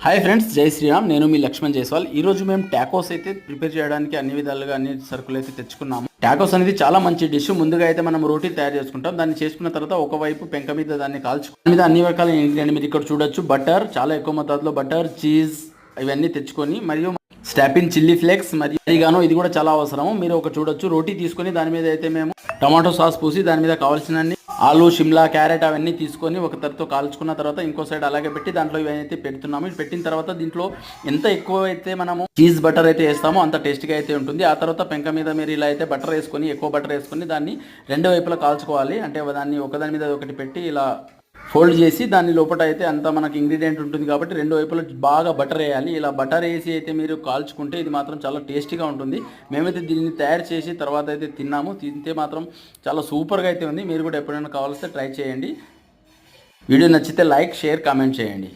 Hi friends, జై శ్రీరామ్. నేను మీ లక్ష్మణ్ జైస్వాల్. ఈరోజు మేము టాకోస్ అయితే ప్రిపేర్ చేయడానికి అన్ని విధాలుగా అన్ని సరుకులు అయితే తెచ్చుకున్నాము. టాకోస్ అనేది చాలా మంచి డిష్. ముందుగా అయితే మనం రోటీ తయారు చేసుకుంటాం. దాన్ని చేసుకున్న తర్వాత ఒకవైపు పెంక మీద దాన్ని కాల్చుకుని మీద అన్ని రకాల ఇంగ్రీడియంట్ మీరు ఇక్కడ చూడొచ్చు. బటర్, చాలా ఎక్కువ మొత్తంలో బటర్, చీజ్ ఇవన్నీ తెచ్చుకొని, మరియు స్టాపిన్ చిల్లీ ఫ్లేక్స్ మరియు అరిగానో, ఇది కూడా చాలా అవసరము. మీరు ఒక చూడొచ్చు. రోటీ తీసుకొని దాని మీద అయితే మేము టమాటో సాస్ పూసి దాని మీద కావాల్సిన ఆలు, షిమ్లా, క్యారెట్ అవన్నీ తీసుకొని ఒక తరతో కాల్చుకున్న తర్వాత ఇంకో సైడ్ అలాగే పెట్టి దాంట్లో ఇవైతే పెడుతున్నాము. ఇది పెట్టిన తర్వాత దీంట్లో ఎంత ఎక్కువ అయితే మనము చీజ్ బటర్ అయితే వేస్తామో అంత టేస్ట్గా అయితే ఉంటుంది. ఆ తర్వాత పెంక మీద మీరు ఇలా అయితే బటర్ వేసుకొని, ఎక్కువ బటర్ వేసుకొని దాన్ని రెండు వైపులా కాల్చుకోవాలి. అంటే దాన్ని ఒకదాని మీద ఒకటి పెట్టి ఇలా ఫోల్డ్ చేసి దాని లోపల అయితే అంత మనకి ఇంగ్రీడియంట్ ఉంటుంది కాబట్టి రెండు వైపులా బాగా బటర్ వేయాలి. ఇలా బటర్ వేసి అయితే మీరు కాల్చుకుంటే ఇది మాత్రం చాలా టేస్టీగా ఉంటుంది. మేమైతే దీన్ని తయారు చేసి తర్వాత అయితే తిన్నాము. తింటే మాత్రం చాలా సూపర్గా అయితే ఉంది. మీరు కూడా ఎప్పుడైనా కావాల్స్తే ట్రై చేయండి. వీడియో నచ్చితే లైక్, షేర్, కామెంట్ చేయండి.